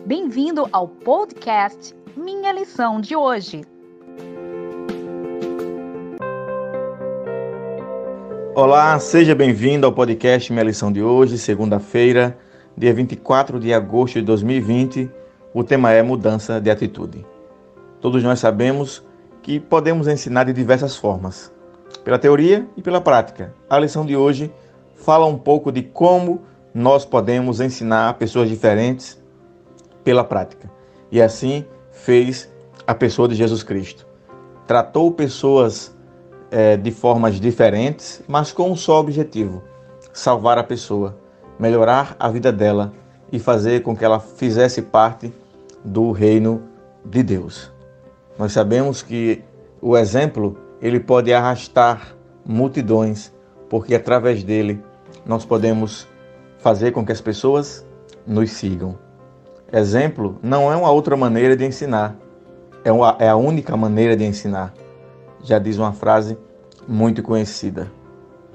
Bem-vindo ao podcast Minha Lição de Hoje. Olá, seja bem-vindo ao podcast Minha Lição de Hoje, segunda-feira, dia 24 de agosto de 2020. O tema é mudança de atitude. Todos nós sabemos que podemos ensinar de diversas formas, pela teoria e pela prática. A lição de hoje fala um pouco de como nós podemos ensinar pessoas diferentes pela prática. E assim fez a pessoa de Jesus Cristo. Tratou pessoas de formas diferentes, mas com um só objetivo: salvar a pessoa, melhorar a vida dela e fazer com que ela fizesse parte do reino de Deus. Nós sabemos que o exemplo, ele pode arrastar multidões, porque através dele nós podemos fazer com que as pessoas nos sigam. Exemplo não é uma outra maneira de ensinar, é a única maneira de ensinar. Já diz uma frase muito conhecida: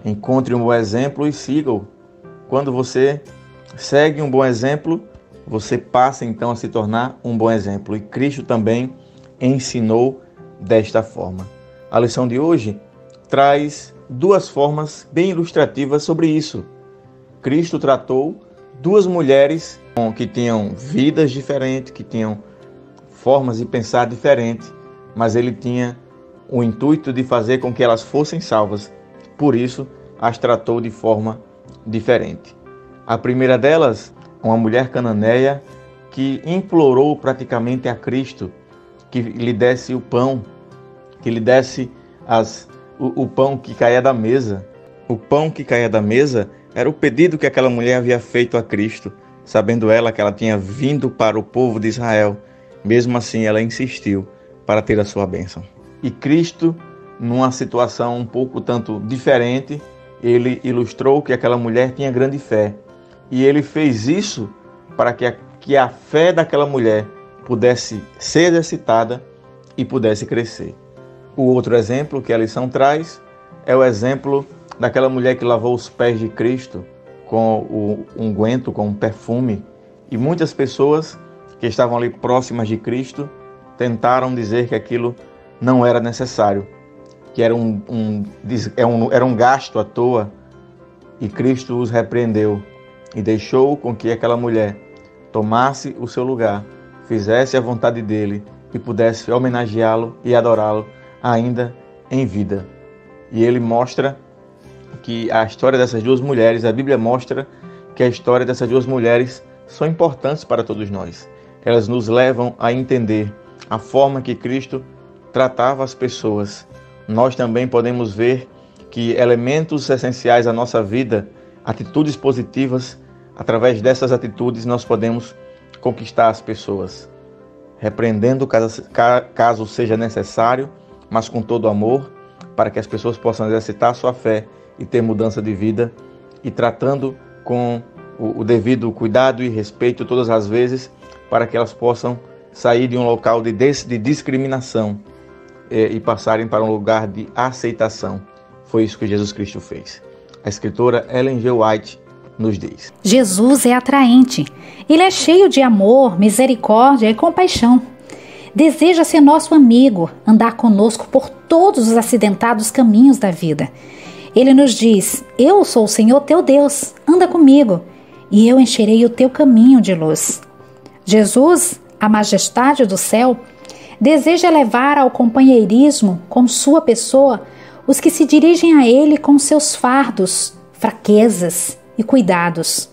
encontre um bom exemplo e siga-o. Quando você segue um bom exemplo, você passa então a se tornar um bom exemplo. E Cristo também ensinou desta forma. A lição de hoje traz duas formas bem ilustrativas sobre isso. Cristo tratou duas mulheres que tinham vidas diferentes, que tinham formas de pensar diferentes, mas ele tinha o intuito de fazer com que elas fossem salvas. Por isso, as tratou de forma diferente. A primeira delas, uma mulher cananeia que implorou praticamente a Cristo que lhe desse o pão, que lhe desse o pão que caía da mesa. O pão que caía da mesa era o pedido que aquela mulher havia feito a Cristo, sabendo ela que ela tinha vindo para o povo de Israel. Mesmo assim, ela insistiu para ter a sua bênção. E Cristo, numa situação um pouco tanto diferente, ele ilustrou que aquela mulher tinha grande fé. E ele fez isso para que a fé daquela mulher pudesse ser exercitada e pudesse crescer. O outro exemplo que a lição traz é o exemplo daquela mulher que lavou os pés de Cristo com o unguento, com o perfume. E muitas pessoas que estavam ali próximas de Cristo tentaram dizer que aquilo não era necessário, que era um gasto à toa. E Cristo os repreendeu e deixou com que aquela mulher tomasse o seu lugar, fizesse a vontade dele e pudesse homenageá-lo e adorá-lo ainda em vida. E ele mostra que a história dessas duas mulheres, a Bíblia mostra que a história dessas duas mulheres são importantes para todos nós. Elas nos levam a entender a forma que Cristo tratava as pessoas. Nós também podemos ver que elementos essenciais à nossa vida, atitudes positivas, através dessas atitudes nós podemos conquistar as pessoas, repreendendo caso seja necessário, mas com todo amor, para que as pessoas possam exercitar sua fé e ter mudança de vida, e tratando com o devido cuidado e respeito todas as vezes, para que elas possam sair de um local de discriminação e passarem para um lugar de aceitação. Foi isso que Jesus Cristo fez. A escritora Ellen G. White nos diz: Jesus é atraente. Ele é cheio de amor, misericórdia e compaixão. Deseja ser nosso amigo, andar conosco por todos os acidentados caminhos da vida. Ele nos diz: eu sou o Senhor teu Deus, anda comigo, e eu encherei o teu caminho de luz. Jesus, a majestade do céu, deseja levar ao companheirismo com sua pessoa os que se dirigem a ele com seus fardos, fraquezas e cuidados.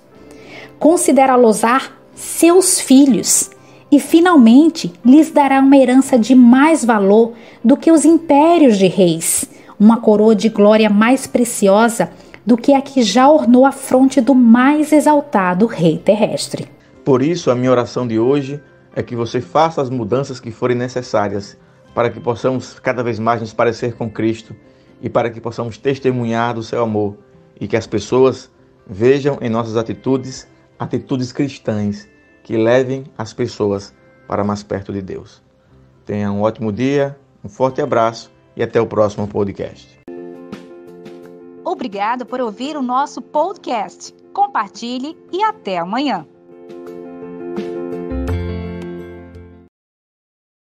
Considera-los-á seus filhos e, finalmente, lhes dará uma herança de mais valor do que os impérios de reis, uma coroa de glória mais preciosa do que a que já ornou a fronte do mais exaltado rei terrestre. Por isso, a minha oração de hoje é que você faça as mudanças que forem necessárias para que possamos cada vez mais nos parecer com Cristo e para que possamos testemunhar do seu amor e que as pessoas vejam em nossas atitudes cristãs que levem as pessoas para mais perto de Deus. Tenha um ótimo dia, um forte abraço e até o próximo podcast. Obrigado por ouvir o nosso podcast. Compartilhe e até amanhã.